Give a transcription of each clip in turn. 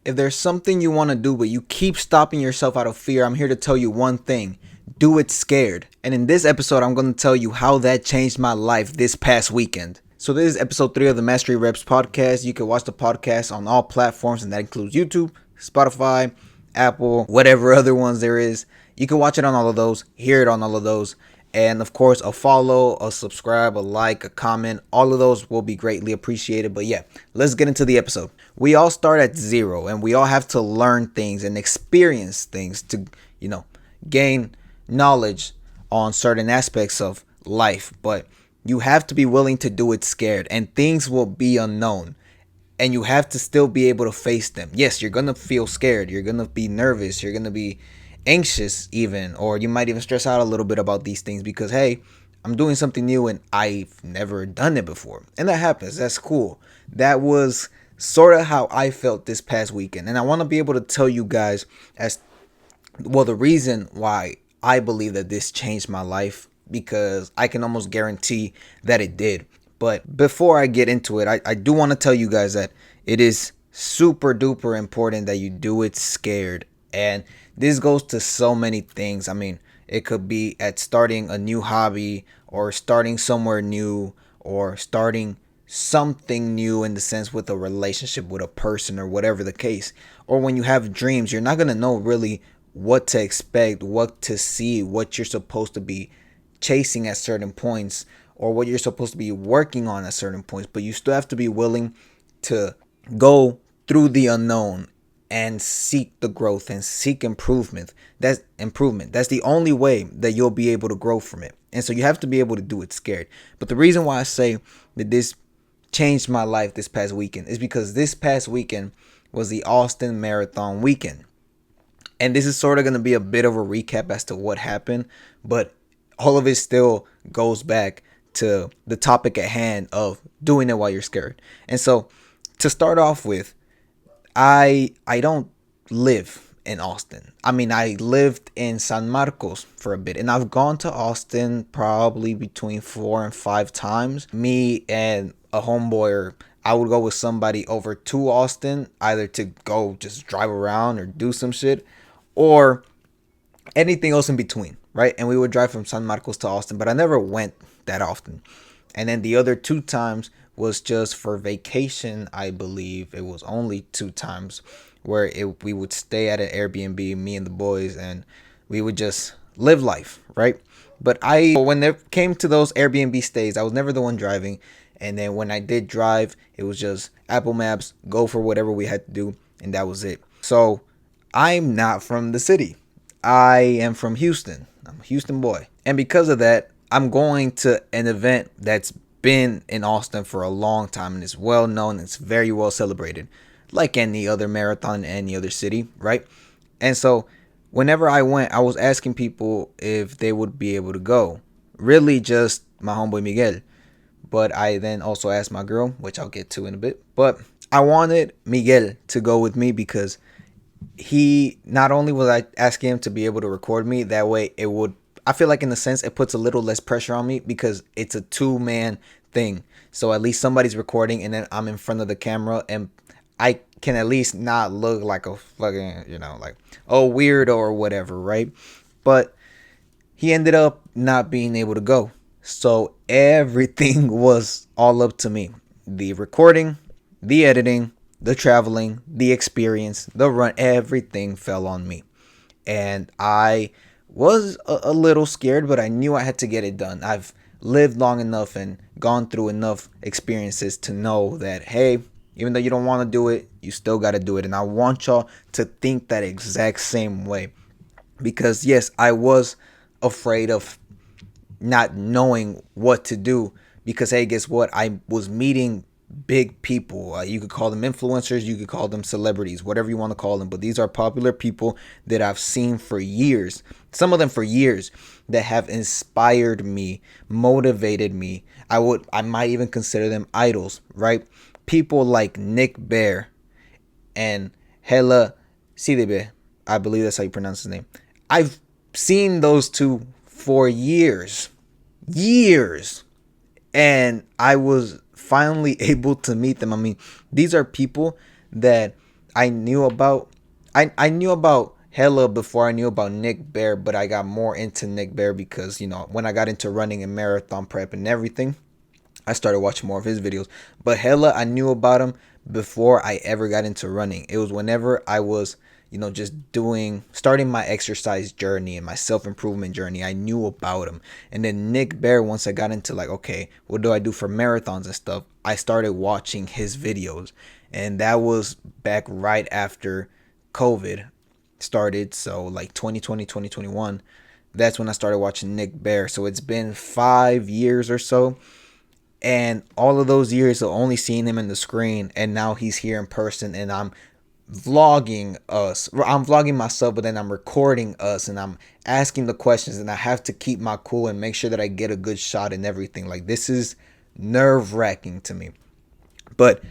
If there's something you want to do, but you keep stopping yourself out of fear, I'm here to tell you one thing. Do it scared. And in this episode, I'm going to tell you how that changed my life this past weekend. So this is episode 3 of the Mastery Reps podcast. You can watch the podcast on all platforms, and that includes YouTube, Spotify, Apple, whatever other ones there is. You can watch it on all of those, hear it on all of those. And of course, a follow, a subscribe, a like, a comment, all of those will be greatly appreciated. But yeah, let's get into the episode. We all start at zero, and we all have to learn things and experience things to, gain knowledge on certain aspects of life. But you have to be willing to do it scared, and things will be unknown. And you have to still be able to face them. Yes, you're going to feel scared. You're going to be nervous. You're going to be anxious even, or you might even stress out a little bit about these things because, hey, I'm doing something new and I've never done it before. And that happens. That's cool. That was sort of how I felt this past weekend. And I want to be able to tell you guys as well the reason why I believe that this changed my life, because I can almost guarantee that it did. But before I get into it, I do want to tell you guys that it is super duper important that you do it scared. And this goes to so many things. I mean, it could be at starting a new hobby, or starting somewhere new, or starting something new in the sense with a relationship with a person, or whatever the case. Or when you have dreams, you're not going to know really what to expect, what to see, what you're supposed to be chasing at certain points, or what you're supposed to be working on at certain points. But you still have to be willing to go through the unknown and seek the growth and seek improvement. That's improvement. That's the only way that you'll be able to grow from it. And so you have to be able to do it scared. But the reason why I say that this changed my life this past weekend is because this past weekend was the Austin Marathon weekend. And this is sort of going to be a bit of a recap as to what happened, but all of it still goes back to the topic at hand of doing it while you're scared. And so to start off with, I don't live in Austin. I mean, I lived in San Marcos for a bit, and I've gone to Austin probably between 4 and 5 times. Me and a homeboy, or I would go with somebody over to Austin, either to go just drive around or do some shit, or anything else in between, right? And we would drive from San Marcos to Austin, but I never went that often. And then the other 2 times was just for vacation. I believe it was only 2 times where we would stay at an Airbnb, me and the boys, and we would just live life, right? But when it came to those Airbnb stays, I was never the one driving. And then when I did drive, it was just Apple Maps, go for whatever we had to do, and that was it. So I'm not from the city. I am from Houston. I'm a Houston boy. And because of that, I'm going to an event that's been in Austin for a long time, and it's well known. It's very well celebrated, like any other marathon in any other city, right? And so whenever I went, I was asking people if they would be able to go. Really just my homeboy Miguel. But I then also asked my girl, which I'll get to in a bit. But I wanted Miguel to go with me because he, not only was I asking him to be able to record me, that way it would, I feel like in a sense it puts a little less pressure on me because it's a 2-man thing. So at least somebody's recording, and then I'm in front of the camera, and I can at least not look like a fucking, like, oh, weirdo or whatever, right? But he ended up not being able to go. So everything was all up to me. The recording, the editing, the traveling, the experience, the run, everything fell on me. And I was a little scared, but I knew I had to get it done. I've lived long enough and gone through enough experiences to know that, hey, even though you don't want to do it, you still got to do it. And I want y'all to think that exact same way. Because yes, I was afraid of not knowing what to do. Because, hey, guess what? I was meeting big people. You could call them influencers, you could call them celebrities, whatever you want to call them. But these are popular people that I've seen for years, some of them for years, that have inspired me, motivated me. I might even consider them idols, right? People like Nick Bear and Hella Sidebe. I believe that's how you pronounce his name. I've seen those two for years. And I was finally able to meet them. I mean, these are people that I knew about I knew about Hella before I knew about Nick Bear, but I got more into Nick Bear because, when I got into running and marathon prep and everything, I started watching more of his videos. But Hella, I knew about him before I ever got into running. It was whenever I was, just starting my exercise journey and my self improvement journey. I knew about him. And then Nick Bear, once I got into like, okay, what do I do for marathons and stuff? I started watching his videos. And that was back right after COVID started. So like 2020, 2021. That's when I started watching Nick Bear. So it's been 5 years or so, and all of those years of only seeing him in the screen, and now he's here in person, and I'm vlogging us. I'm vlogging myself, but then I'm recording us, and I'm asking the questions, and I have to keep my cool and make sure that I get a good shot and everything. Like, this is nerve-wracking to me. But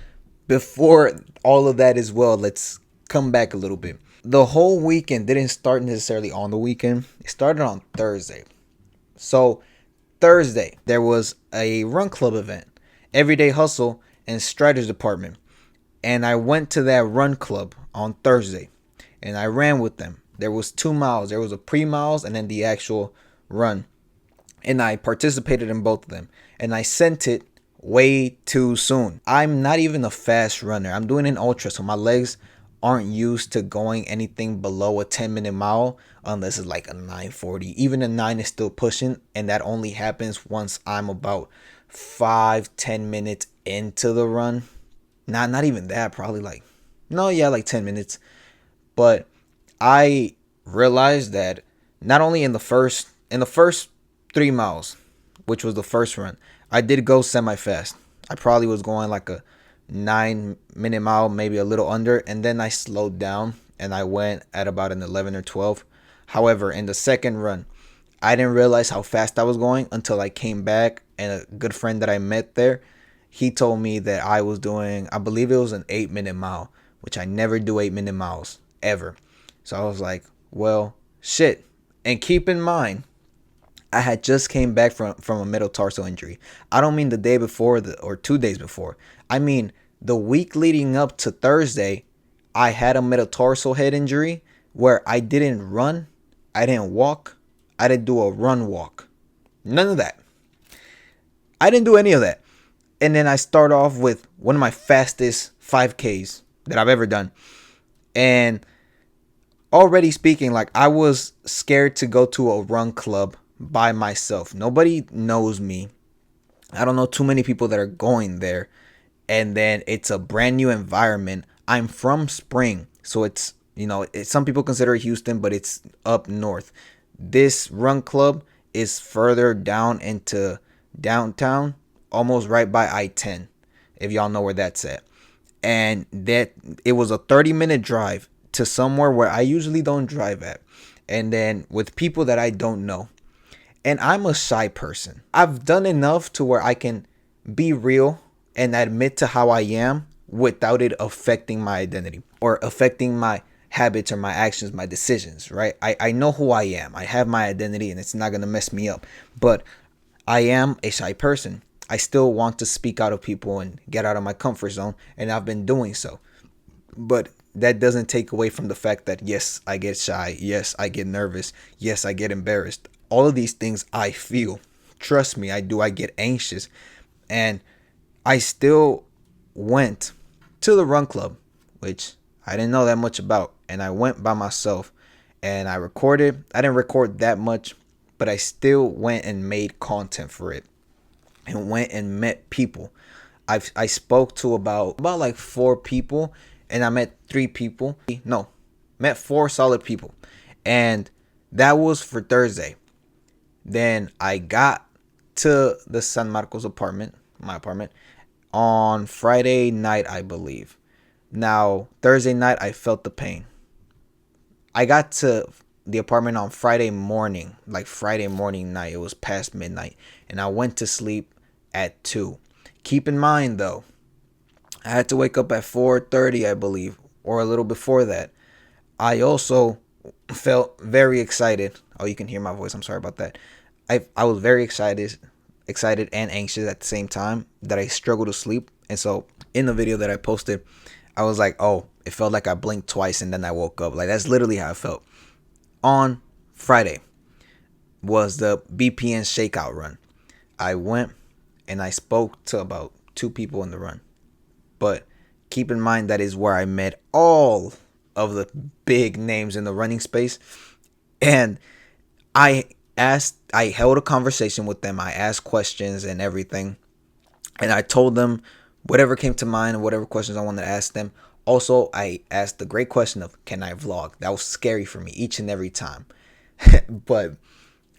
before all of that as well, let's come back a little bit. The whole weekend didn't start necessarily on the weekend. It started on Thursday. So Thursday, there was a run club event, Everyday Hustle and Strategy Department. And I went to that run club on Thursday and I ran with them. There was 2 miles. There was a pre-miles and then the actual run. And I participated in both of them. And I sent it way too soon. I'm not even a fast runner. I'm doing an ultra, so my legs aren't used to going anything below a 10-minute mile unless it's like a 9:40. Even a 9 is still pushing, and that only happens once I'm about 5-10 minutes into the run. Not even that, probably like 10 minutes. But I realized that not only in the first 3 miles, which was the first run, I did go semi-fast. I probably was going like a 9-minute mile, maybe a little under, and then I slowed down and I went at about an 11 or 12. However, in the second run, I didn't realize how fast I was going until I came back, and a good friend that I met there, he told me that I was doing, I believe it was an 8-minute mile, which I never do 8-minute miles ever. So I was like, well, shit. And keep in mind, I had just came back from a metatarsal injury. I don't mean the day before or 2 days before. I mean the week leading up to Thursday, I had a metatarsal head injury where I didn't run, I didn't walk, I didn't do a run walk. None of that. I didn't do any of that. And then I start off with one of my fastest 5Ks that I've ever done. And already speaking, like, I was scared to go to a run club by myself. Nobody knows me. I don't know too many people that are going there. And then it's a brand new environment. I'm from Spring, so it's, some people consider it Houston, but it's up north. This run club is further down into downtown, almost right by I-10, if y'all know where that's at. And that it was a 30-minute drive to somewhere where I usually don't drive at, and then with people that I don't know. And I'm a shy person. I've done enough to where I can be real and admit to how I am without it affecting my identity or affecting my habits or my actions, my decisions, right? I know who I am. I have my identity and it's not going to mess me up. But I am a shy person. I still want to speak out of people and get out of my comfort zone, and I've been doing so. But that doesn't take away from the fact that, yes, I get shy. Yes, I get nervous. Yes, I get embarrassed. All of these things I feel. Trust me, I do. I get anxious. And I still went to the run club, which I didn't know that much about. And I went by myself and I recorded. I didn't record that much, but I still went and made content for it and went and met people. I spoke to about like 4 people, and I met 3 people. No, met 4 solid people. And that was for Thursday. Then I got to the San Marcos apartment, my apartment, on Friday night, I believe. Now, Thursday night, I felt the pain. I got to the apartment on Friday morning, like Friday morning night. It was past midnight. And I went to sleep at 2. Keep in mind, though, I had to wake up at 4:30, I believe, or a little before that. I also felt very excited. Oh, you can hear my voice. I'm sorry about that. I was very excited and anxious at the same time that I struggled to sleep. And so in the video that I posted, I was like, oh, It felt like I blinked twice and then I woke up. Like, that's literally how I felt. On Friday was the BPN shakeout run. I went and I spoke to about 2 people in the run. But keep in mind that is where I met all of the big names in the running space. And I held a conversation with them. I asked questions and everything. And I told them whatever came to mind and whatever questions I wanted to ask them. Also, I asked the great question of, can I vlog? That was scary for me each and every time. But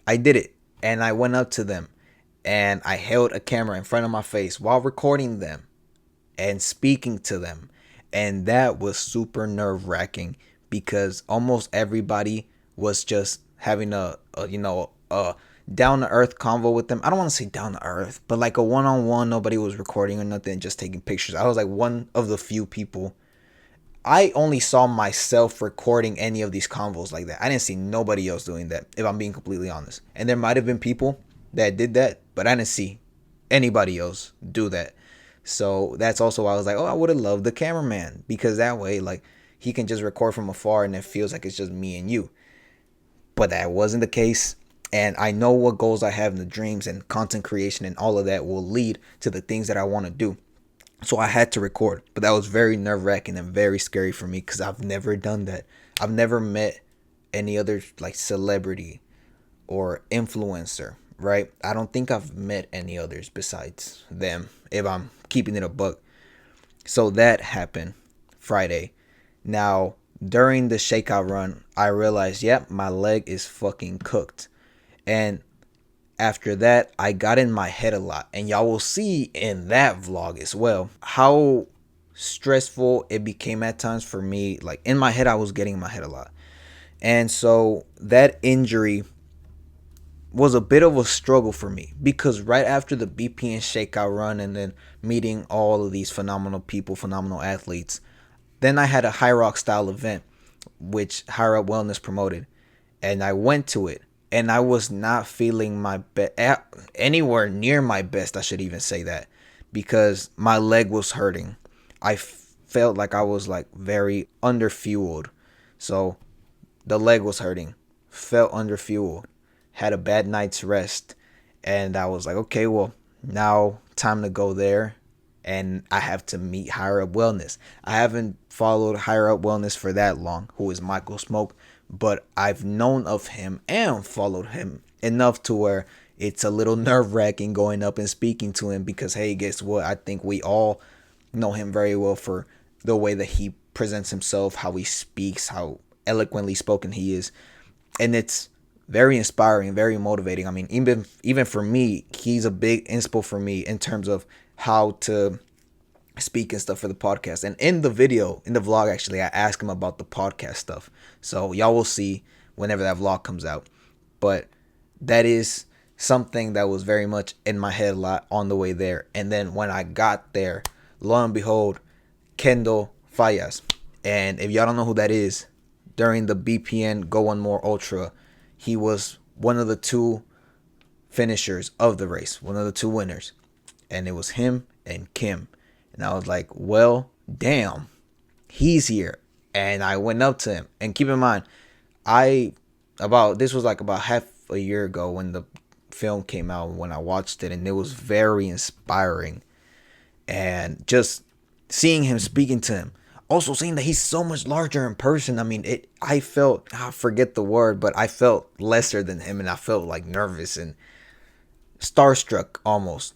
I did it. And I went up to them and I held a camera in front of my face while recording them and speaking to them. And that was super nerve-wracking because almost everybody was just having a down to earth convo with them. I don't want to say down to earth, but like a one-on-one. Nobody was recording or nothing, just taking pictures. I was like one of the few people. I only saw myself recording any of these convos like that. I didn't see nobody else doing that, if I'm being completely honest. And there might have been people that did that, but I didn't see anybody else do that. So that's also why I was like, oh, I would have loved the cameraman, because that way, like, he can just record from afar and it feels like it's just me and you. But that wasn't the case. And I know what goals I have in the dreams, and content creation and all of that will lead to the things that I want to do. So I had to record. But that was very nerve-wracking and very scary for me because I've never done that. I've never met any other like celebrity or influencer, right? I don't think I've met any others besides them, if I'm keeping it a buck. So that happened Friday. Now, during the shakeout run, I realized, yep, my leg is fucking cooked. And after that, I got in my head a lot. And y'all will see in that vlog as well how stressful it became at times for me. Like, in my head, I was getting in my head a lot. And so that injury was a bit of a struggle for me, because right after the BPN shakeout run and then meeting all of these phenomenal people, phenomenal athletes, then I had a High Rock style event, which Higher Up Wellness promoted. And I went to it. And I was not feeling my best, anywhere near my best, I should even say that, because my leg was hurting. I felt like I was like very underfueled. So the leg was hurting, felt underfueled, had a bad night's rest. And I was like, okay, well, now time to go there. And I have to meet Higher Up Wellness. I haven't followed Higher Up Wellness for that long, who is Michael Smoke. But I've known of him and followed him enough to where it's a little nerve-wracking going up and speaking to him, because, hey, guess what? I think we all know him very well for the way that he presents himself, how he speaks, how eloquently spoken he is. And it's very inspiring, very motivating. I mean, even for me, he's a big inspo for me in terms of how to speak and stuff for the podcast. And in the video, in the vlog, actually, I asked him about the podcast stuff. So y'all will see whenever that vlog comes out. But that is something that was very much in my head a lot on the way there. And then when I got there, lo and behold, Kendall Fallas. And if y'all don't know who that is, during the BPN Go One More Ultra, he was one of the 2 finishers of the race, one of the 2 winners. And it was him and Kim. And I was like, well, damn, he's here. And I went up to him. And keep in mind, this was like about half a year ago when the film came out, when I watched it. And it was very inspiring. And just seeing him, speaking to him. Also seeing that he's so much larger in person. I mean, I forget the word, but I felt lesser than him. And I felt like nervous and starstruck almost.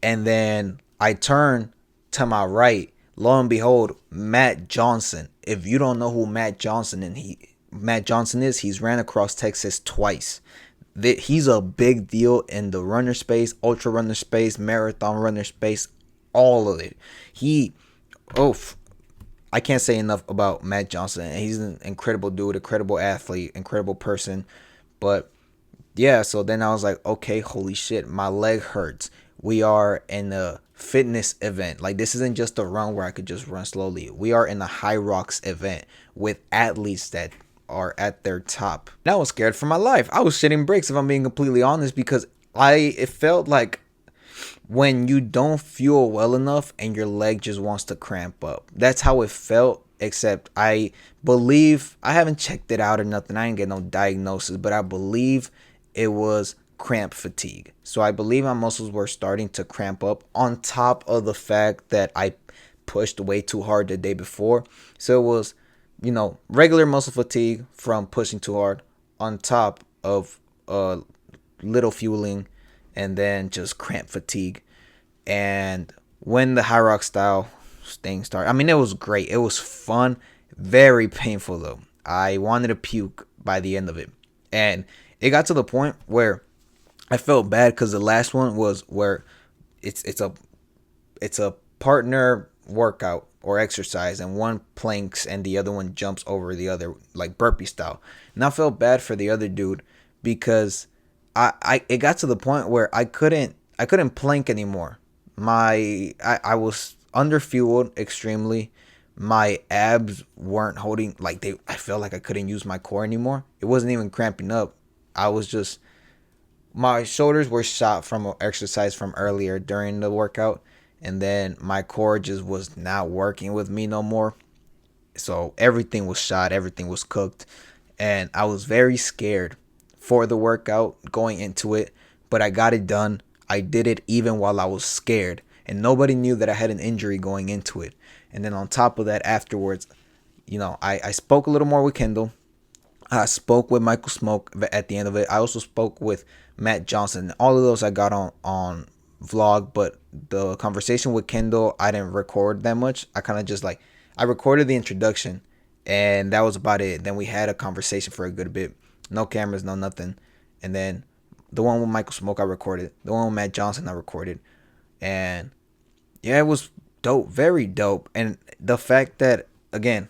And then I turned to my right, lo and behold, Matt Johnson. If you don't know who Matt Johnson is, he's ran across Texas twice. He's a big deal in the runner space, ultra runner space, marathon runner space, all of it. I can't say enough about Matt Johnson. He's an incredible dude, incredible athlete, incredible person. But yeah, so then I was like, okay, holy shit, my leg hurts. We are in a fitness event. Like, this isn't just a run where I could just run slowly. We are in a High Rocks event with athletes that are at their top. And I was scared for my life. I was shitting bricks, if I'm being completely honest, because it felt like when you don't fuel well enough and your leg just wants to cramp up. That's how it felt except I believe, I haven't checked it out or nothing. I didn't get no diagnosis, but I believe it was cramp fatigue. So I believe my muscles were starting to cramp up on top of the fact that I pushed way too hard the day before. So it was, regular muscle fatigue from pushing too hard on top of little fueling, and then just cramp fatigue. And when the high rock style thing started, I mean, it was great. It was fun. Very painful though. I wanted to puke by the end of it, and it got to the point where I felt bad because the last one was where it's a partner workout or exercise, and one planks and the other one jumps over the other, like burpee style. And I felt bad for the other dude because I it got to the point where I couldn't plank anymore. I was under fueled extremely. My abs weren't holding, like, I felt like I couldn't use my core anymore. It wasn't even cramping up. I was just, my shoulders were shot from exercise from earlier during the workout, and then my core just was not working with me no more. So everything was shot, everything was cooked, and I was very scared for the workout going into it, but I got it done. I did it even while I was scared, and nobody knew that I had an injury going into it. And then on top of that, afterwards, I spoke a little more with Kendall. I spoke with Michael Smoke at the end of it. I also spoke with Matt Johnson. All of those I got on vlog, but the conversation with Kendall, I didn't record that much. I kind of just I recorded the introduction, and that was about it. Then we had a conversation for a good bit. No cameras, no nothing. And then the one with Michael Smoke I recorded. The one with Matt Johnson I recorded. And yeah, it was dope, very dope. And the fact that, again,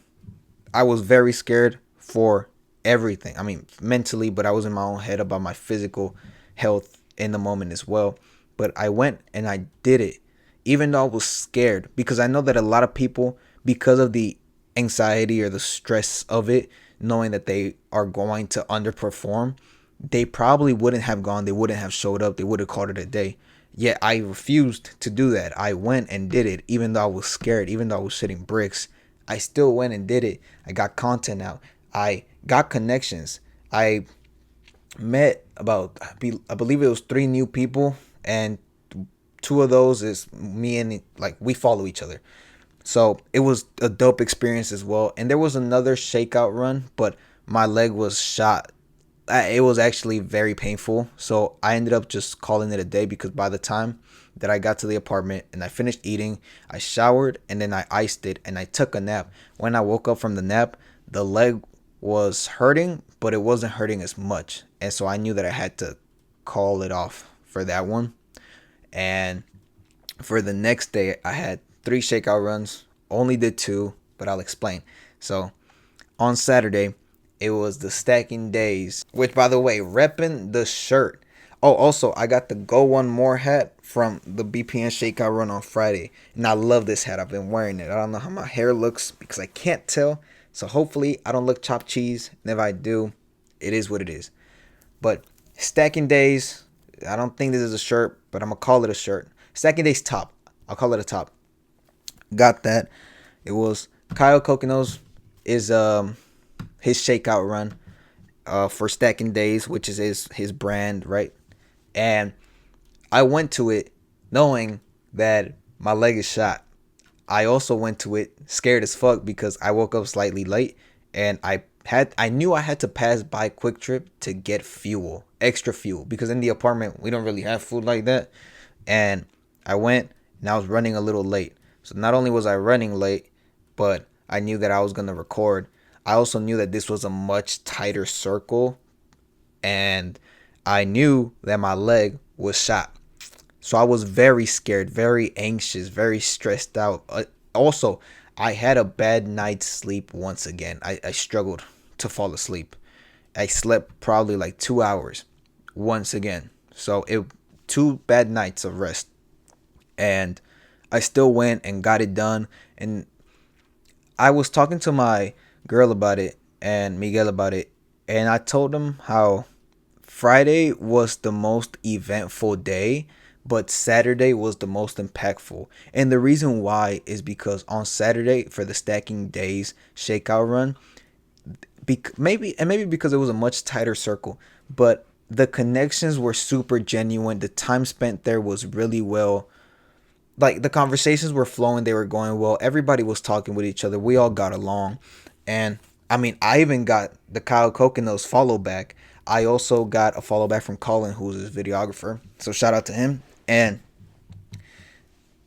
I was very scared for everything. I mean, mentally, but I was in my own head about my physical health in the moment as well. But I went and I did it, even though I was scared, because I know that a lot of people, because of the anxiety or the stress of it, knowing that they are going to underperform, they probably wouldn't have gone. They wouldn't have showed up. They would have called it a day. Yet I refused to do that. I went and did it, even though I was scared, even though I was shitting bricks. I still went and did it. I got content out. I got connections. I met about, I believe it was 3 new people, and 2 of those is me, and we follow each other. So it was a dope experience as well. And there was another shakeout run, but my leg was shot. It was actually very painful. So I ended up just calling it a day, because by the time that I got to the apartment and I finished eating, I showered, and then I iced it, and I took a nap. When I woke up from the nap, the leg was hurting, but it wasn't hurting as much. And so I knew that I had to call it off for that one. And for the next day, I had 3 shakeout runs. Only did 2, but I'll explain. So on Saturday, it was the stacking days, which, by the way, repping the shirt. Oh, also, I got the Go One More hat from the BPN shakeout run on Friday, and I love this hat. I've been wearing it. I don't know how my hair looks because I can't tell. So hopefully I don't look chopped cheese. And if I do, it is what it is. But stacking days, I don't think this is a shirt, but I'm going to call it a shirt. Stacking days top. I'll call it a top. Got that. It was Kyle Coconuts is his shakeout run for stacking days, which is his brand, right? And I went to it knowing that my leg is shot. I also went to it scared as fuck because I woke up slightly late, and I knew I had to pass by Quick Trip to get fuel, extra fuel, because in the apartment we don't really have food like that. And I went, and I was running a little late. So not only was I running late, but I knew that I was going to record. I also knew that this was a much tighter circle, and I knew that my leg was shot. So I was very scared, very anxious, very stressed out. Also, I had a bad night's sleep once again. I struggled to fall asleep. I slept probably like 2 hours once again. So 2 bad nights of rest. And I still went and got it done. And I was talking to my girl about it and Miguel about it. And I told them how Friday was the most eventful day but Saturday was the most impactful. And the reason why is because on Saturday for the stacking days shakeout run, maybe because it was a much tighter circle, but the connections were super genuine. The time spent there was really well. Like the conversations were flowing, they were going well. Everybody was talking with each other. We all got along, and I mean, I even got the Kyle Coconuts follow back. I also got a follow back from Colin, who's his videographer. So shout out to him. And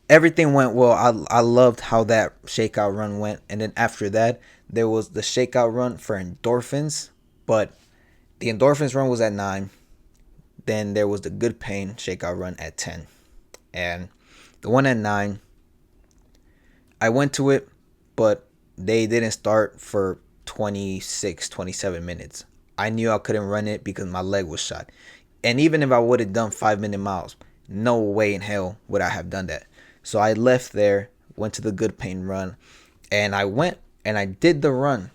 everything went well. I loved how that shakeout run went. And then after that, there was the shakeout run for endorphins, but the endorphins run was at 9. Then there was the good pain shakeout run at 10. And the one at 9, I went to it, but they didn't start for 26, 27 minutes. I knew I couldn't run it because my leg was shot. And even if I would have done 5-minute miles, no way in hell would I have done that. So I left there, went to the good pain run, and I went and I did the run.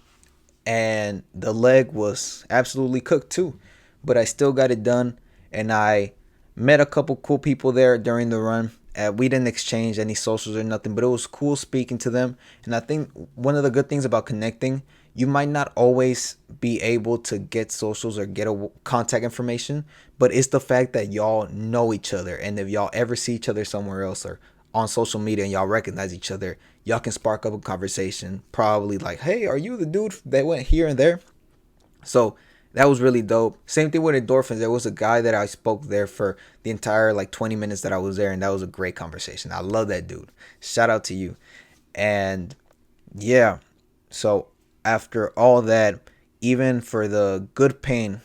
And the leg was absolutely cooked too. But I still got it done, and I met a couple cool people there during the run. We didn't exchange any socials or nothing, but it was cool speaking to them. And I think one of the good things about connecting, you might not always be able to get socials or get a contact information, but it's the fact that y'all know each other. And if y'all ever see each other somewhere else or on social media and y'all recognize each other, y'all can spark up a conversation. Probably like, hey, are you the dude that went here and there? So that was really dope. Same thing with endorphins. There was a guy that I spoke there for the entire like 20 minutes that I was there, and that was a great conversation. I love that dude. Shout out to you. And yeah, so after all that, even for the good pain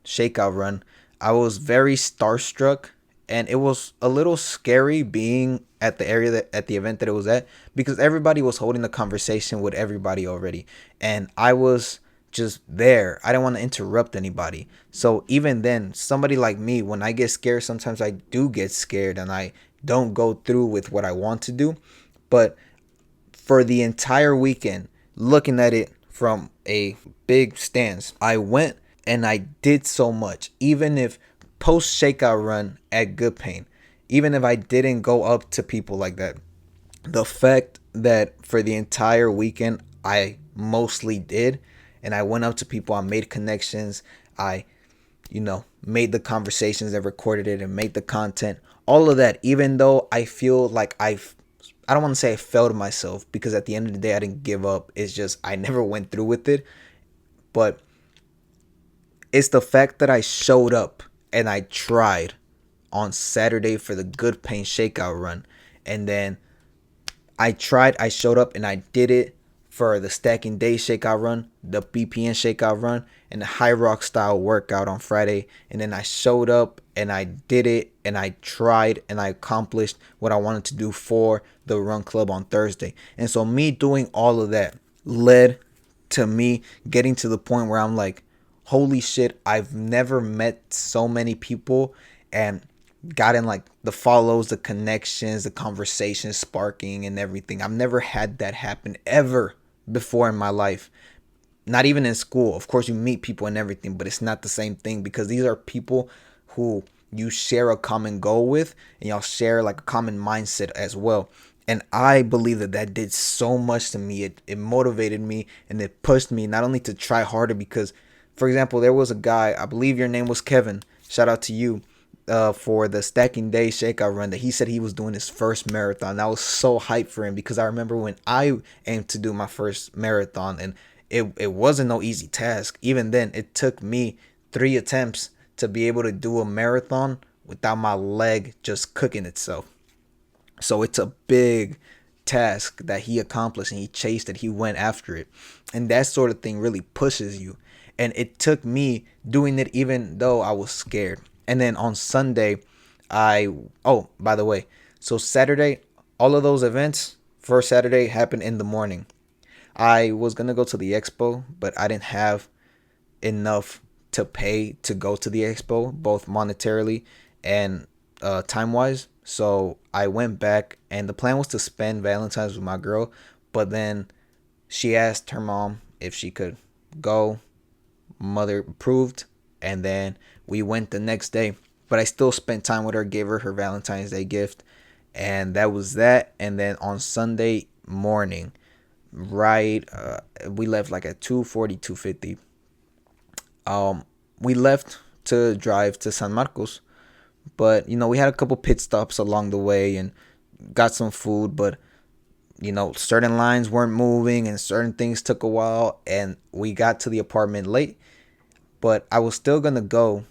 shakeout run, I was very starstruck, and it was a little scary being at the area that at the event that it was at, because everybody was holding a conversation with everybody already, and I was just there. I didn't want to interrupt anybody. So even then, somebody like me, when I get scared, sometimes I do get scared and I don't go through with what I want to do. But for the entire weekend, looking at it from a big stance, I went and I did so much. Even if post shakeout run at Good Pain, even if I didn't go up to people like that, the fact that for the entire weekend I mostly did, and I went up to people, I made connections, I made the conversations that recorded it and made the content, all of that, even though I feel like I don't want to say I failed myself, because at the end of the day I didn't give up. It's just I never went through with it. But it's the fact that I showed up and I tried on Saturday for the Good Pain shakeout run, and then I showed up and I did it for the Stacking Day shakeout run, the BPN shakeout run, and the High Rock style workout on Friday. And then I showed up and I did it and I tried and I accomplished what I wanted to do for the run club on Thursday. And so me doing all of that led to me getting to the point where I'm like, holy shit, I've never met so many people and gotten like the follows, the connections, the conversations sparking and everything. I've never had that happen ever before in my life. Not even in school. Of course you meet people and everything, but it's not the same thing, because these are people who you share a common goal with, and y'all share like a common mindset as well. And I believe that that did so much to me. It motivated me and it pushed me not only to try harder, because for example, there was a guy, I believe your name was Kevin, shout out to you, for the Stacking Day shakeout run, that he said he was doing his first marathon. I was so hyped for him, because I remember when I aimed to do my first marathon, and it wasn't no easy task. Even then, it took me 3 attempts to be able to do a marathon without my leg just cooking itself. So it's a big task that he accomplished, and he chased it, he went after it. And that sort of thing really pushes you. And it took me doing it even though I was scared. And then on Sunday, by the way, so Saturday, all of those events for Saturday happened in the morning. I was going to go to the expo, but I didn't have enough to pay to go to the expo, both monetarily and time wise. So I went back, and the plan was to spend Valentine's with my girl, but then she asked her mom if she could go. Mother approved, and then we went the next day. but I still spent time with her, gave her her Valentine's Day gift, and that was that. And then on Sunday morning, right, we left like at 2:40, 2:50. We left to drive to San Marcos, but we had a couple pit stops along the way and got some food, but certain lines weren't moving and certain things took a while, and we got to the apartment late. But I was still gonna go,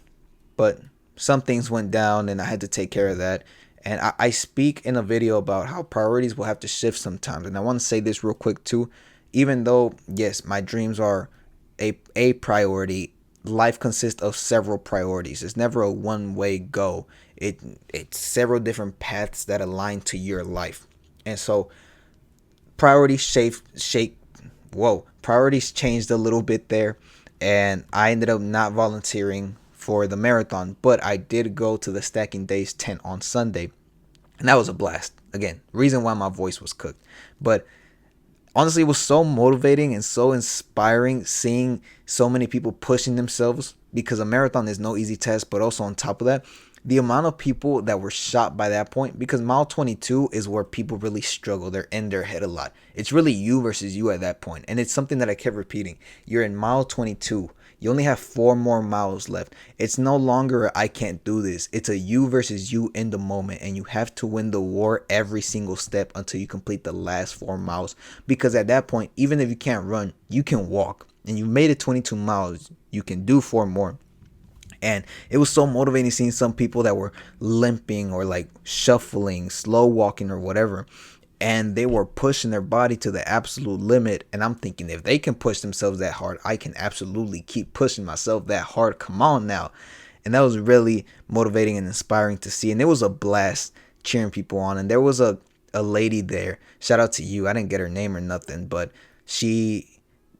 but some things went down and I had to take care of that. And I speak in a video about how priorities will have to shift sometimes. And I want to say this real quick too. Even though, yes, my dreams are a priority, life consists of several priorities. It's never a one way go. It's several different paths that align to your life. And so priorities priorities changed a little bit there, and I ended up not volunteering for the marathon, but I did go to the Stacking Days tent on Sunday, and that was a blast. Again, reason why my voice was cooked, but honestly, it was so motivating and so inspiring seeing so many people pushing themselves, because a marathon is no easy test. But also on top of that, the amount of people that were shot by that point, because mile 22 is where people really struggle. They're in their head a lot. It's really you versus you at that point. And it's something that I kept repeating. You're in mile 22. You only have 4 more miles left. It's no longer a I can't do this. It's a you versus you in the moment. And you have to win the war every single step until you complete the last 4 miles. Because at that point, even if you can't run, you can walk. And you made it 22 miles. You can do 4 more. And it was so motivating seeing some people that were limping or like shuffling, slow walking or whatever. And they were pushing their body to the absolute limit. And I'm thinking, if they can push themselves that hard, I can absolutely keep pushing myself that hard. Come on now. And that was really motivating and inspiring to see. And it was a blast cheering people on. And there was a lady there. Shout out to you. I didn't get her name or nothing, but she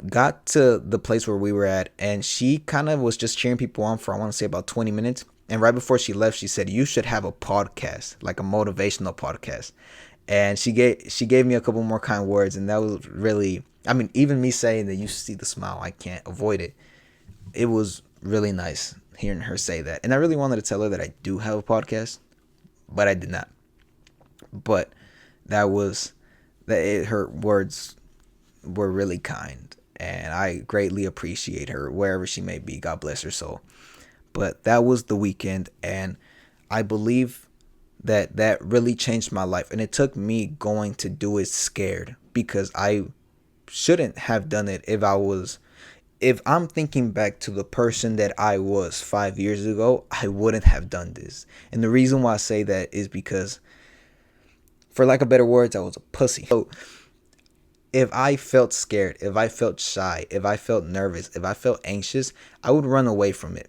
got to the place where we were at, and she kind of was just cheering people on for, I want to say, about 20 minutes. And right before she left, she said, you should have a podcast, like a motivational podcast. And she gave me a couple more kind words, and that was really, I mean, even me saying that, you see the smile, I can't avoid it. It was really nice hearing her say that. And I really wanted to tell her that I do have a podcast, but I did not. But her words were really kind. And I greatly appreciate her wherever she may be. God bless her soul. But that was the weekend. And I believe that really changed my life. And it took me going to do it scared. Because I shouldn't have done it if I'm thinking back to the person that I was 5 years ago, I wouldn't have done this. And the reason why I say that is because, for lack of better words, I was a pussy. So if I felt scared, if I felt shy, if I felt nervous, if I felt anxious, I would run away from it.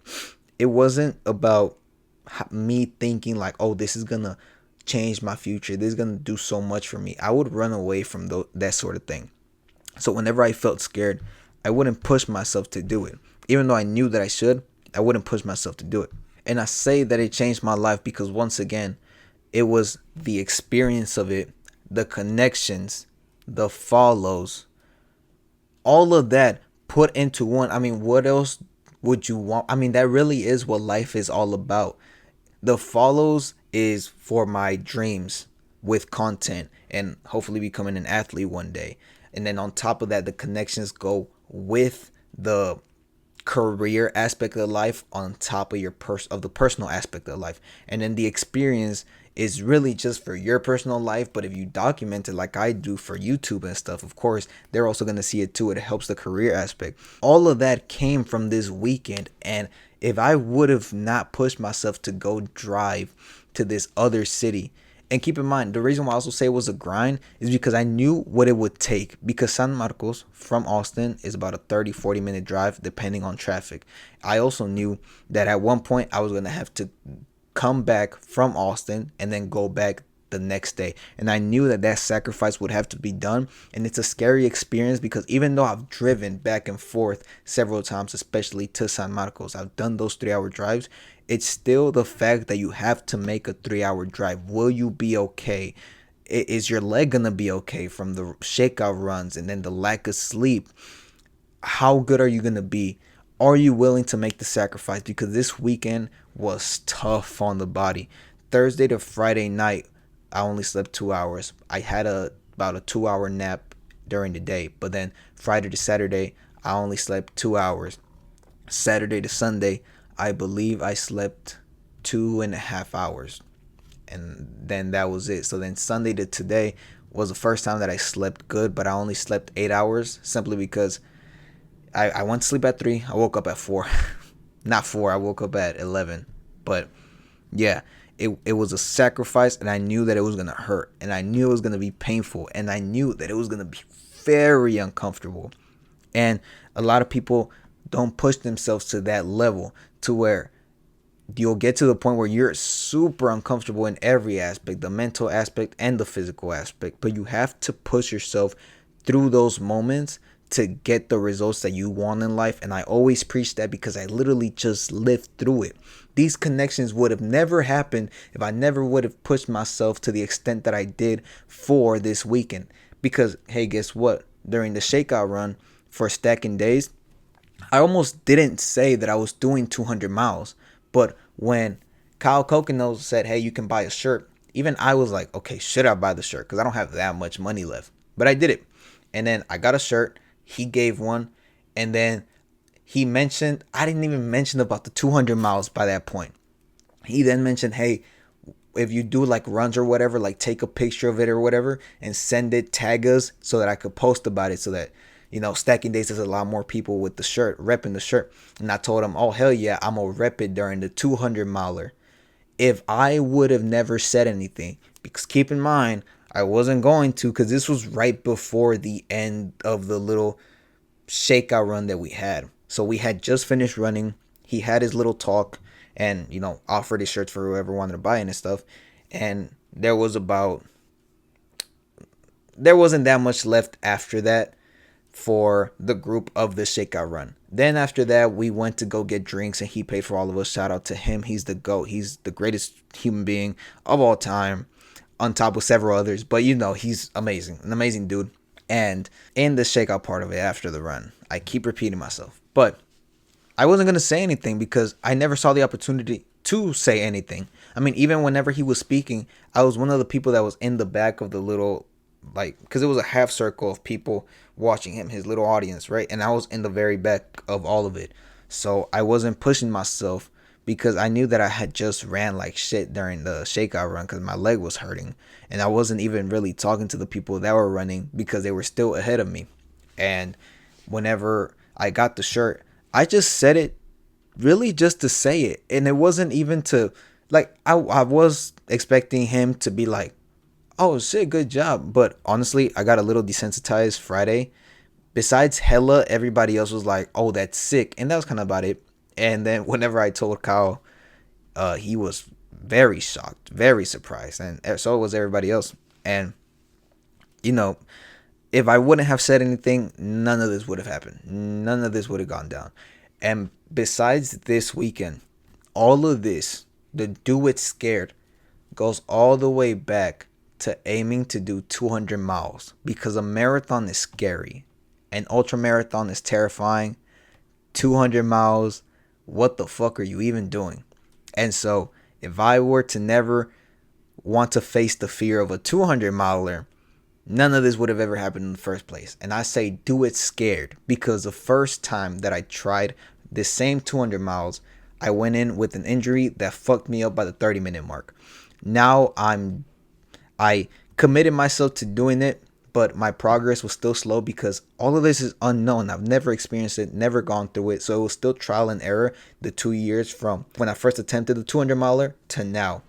It wasn't about me thinking like, oh, this is going to change my future. This is going to do so much for me. I would run away from that sort of thing. So whenever I felt scared, I wouldn't push myself to do it. Even though I knew that I should, I wouldn't push myself to do it. And I say that it changed my life because, once again, it was the experience of it, the connections, the follows, all of that put into one. I mean, what else would you want? I mean, that really is what life is all about. The follows is for my dreams with content and hopefully becoming an athlete one day. And then on top of that, the connections go with the career aspect of life on top of the personal aspect of life. And then the experience is really just for your personal life, but if you document it like I do for YouTube and stuff, of course they're also going to see it too. It helps the career aspect. All of that came from this weekend. And if I would have not pushed myself to go drive to this other city, and keep in mind, the reason why I also say it was a grind is because I knew what it would take. Because San Marcos from Austin is about a 30-40 minute drive depending on traffic. I also knew that at one point I was going to have to come back from Austin and then go back the next day. And I knew that sacrifice would have to be done. And it's a scary experience because even though I've driven back and forth several times, especially to San Marcos, I've done those 3-hour drives. It's still the fact that you have to make a 3-hour drive. Will you be okay? Is your leg going to be okay from the shakeout runs and then the lack of sleep? How good are you going to be? Are you willing to make the sacrifice? Because this weekend was tough on the body. Thursday to Friday night, I only slept 2 hours. I had about a 2 hour nap during the day, but then Friday to Saturday, I only slept 2 hours. Saturday to Sunday, I believe I slept 2.5 hours, and then that was it. So then Sunday to today was the first time that I slept good, but I only slept 8 hours simply because I went to sleep at 3. I woke up at 4. Not 4, I woke up at 11. But yeah, it was a sacrifice, and I knew that it was going to hurt, and I knew it was going to be painful, and I knew that it was going to be very uncomfortable. And a lot of people don't push themselves to that level to where you'll get to the point where you're super uncomfortable in every aspect, the mental aspect and the physical aspect. But you have to push yourself through those moments to get the results that you want in life. And I always preach that because I literally just lived through it. These connections would have never happened if I never would have pushed myself to the extent that I did for this weekend. Because, hey, guess what? During the shakeout run for stacking days, I almost didn't say that I was doing 200 miles. But when Kyle Coconuts said, hey, you can buy a shirt, even I was like, okay, should I buy the shirt? Because I don't have that much money left. But I did it. And then I got a shirt. He gave one. And then he mentioned, I didn't even mention about the 200 miles by that point. He then mentioned, hey, if you do like runs or whatever, like take a picture of it or whatever and send it, tag us so that I could post about it, so that, you know, stacking days is a lot more people with the shirt, repping the shirt. And I told him, oh, hell yeah, I'm going to rep it during the 200 miler. If I would have never said anything, because keep in mind, I wasn't going to, because this was right before the end of the little shakeout run that we had. So we had just finished running. He had his little talk and, you know, offered his shirts for whoever wanted to buy it and stuff. And there wasn't that much left after that for the group of the shakeout run. Then after that, we went to go get drinks and he paid for all of us. Shout out to him. He's the GOAT. He's the greatest human being of all time, on top of several others. But you know, he's amazing, an amazing dude. And in the shakeout part of it after the run, I keep repeating myself, but I wasn't going to say anything because I never saw the opportunity to say anything. I mean, even whenever he was speaking, I was one of the people that was in the back of the little, like, because it was a half circle of people watching him, his little audience, right? And I was in the very back of all of it. So I wasn't pushing myself because I knew that I had just ran like shit during the shakeout run because my leg was hurting. And I wasn't even really talking to the people that were running because they were still ahead of me. And whenever I got the shirt, I just said it really just to say it. And it wasn't even to, like, I was expecting him to be like, oh shit, good job. But honestly, I got a little desensitized Friday. Besides hella, everybody else was like, oh, that's sick. And that was kind of about it. And then whenever I told Kyle, he was very shocked, very surprised. And so was everybody else. And, you know, if I wouldn't have said anything, none of this would have happened. None of this would have gone down. And besides this weekend, all of this, the do it scared, goes all the way back to aiming to do 200 miles. Because a marathon is scary. An ultra marathon is terrifying. 200 miles, what the fuck are you even doing? And so if I were to never want to face the fear of a 200 miler, none of this would have ever happened in the first place. And I say do it scared because the first time that I tried this same 200 miles, I went in with an injury that fucked me up by the 30-minute mark. Now I committed myself to doing it, but my progress was still slow because all of this is unknown. I've never experienced it, never gone through it. So it was still trial and error the 2 years from when I first attempted the 200 miler to now.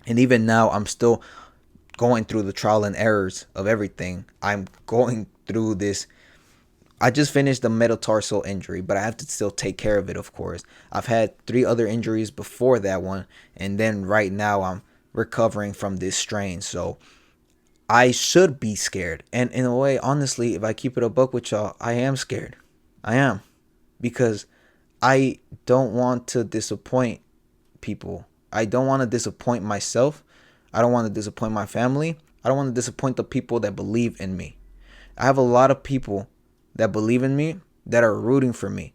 And even now, I'm still going through the trial and errors of everything. I'm going through this. I just finished the metatarsal injury, but I have to still take care of it, of course. I've had 3 other injuries before that one. And then right now, I'm recovering from this strain. So I should be scared. And in a way, honestly, if I keep it a buck with y'all, I am scared. I am. Because I don't want to disappoint people. I don't want to disappoint myself. I don't want to disappoint my family. I don't want to disappoint the people that believe in me. I have a lot of people that believe in me that are rooting for me.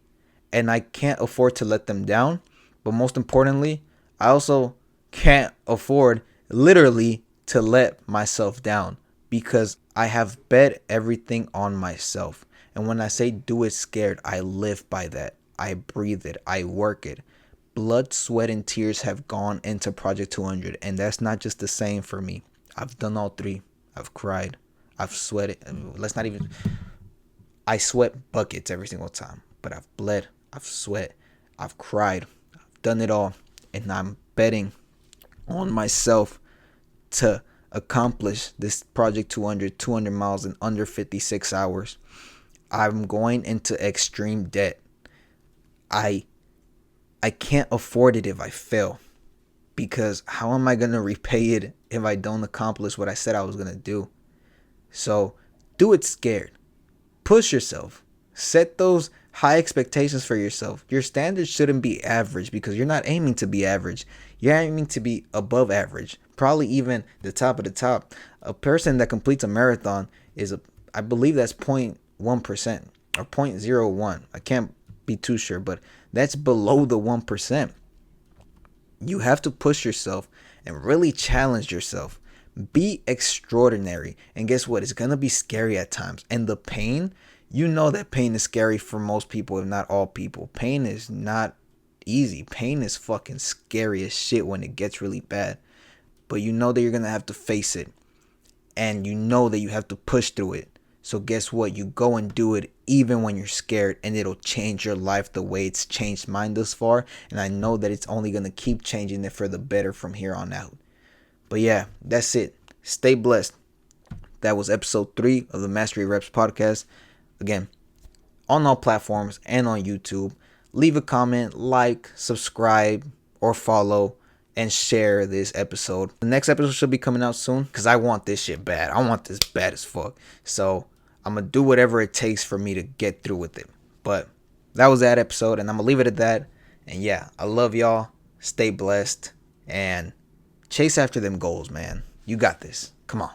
and I can't afford to let them down. But most importantly, I also can't afford literally to let myself down, because I have bet everything on myself. And when I say do it scared, I live by that. I breathe it. I work it. Blood, sweat, and tears have gone into Project 200, and that's not just the same for me. I've done all three. I've cried. I've sweated. Let's not even. I sweat buckets every single time, but I've bled. I've sweat. I've cried. I've done it all, and I'm betting on myself to accomplish this Project 200 miles in under 56 hours. I'm going into extreme debt. I can't afford it if I fail, because how am I going to repay it if I don't accomplish what I said I was going to do? So do it scared. Push yourself. Set those high expectations for yourself. Your standards shouldn't be average, because you're not aiming to be average. You're aiming to be above average, probably even the top of the top. A person that completes a marathon is, I believe that's 0.1% or 0.01. I can't be too sure, but that's below the 1%. You have to push yourself and really challenge yourself. Be extraordinary. And guess what? It's going to be scary at times. And the pain, you know that pain is scary for most people, if not all people. Pain is not easy. Pain is fucking scary as shit when it gets really bad. But you know that you're going to have to face it. And you know that you have to push through it. So guess what? You go and do it even when you're scared, and it'll change your life the way it's changed mine thus far. And I know that it's only going to keep changing it for the better from here on out. But yeah, that's it. Stay blessed. That was episode 3 of the Mastery Reps podcast. Again, on all platforms and on YouTube. Leave a comment, like, subscribe, or follow, and share this episode. The next episode should be coming out soon, because I want this shit bad. I want this bad as fuck. So I'm going to do whatever it takes for me to get through with it. But that was that episode, and I'm going to leave it at that. And yeah, I love y'all. Stay blessed. And chase after them goals, man. You got this. Come on.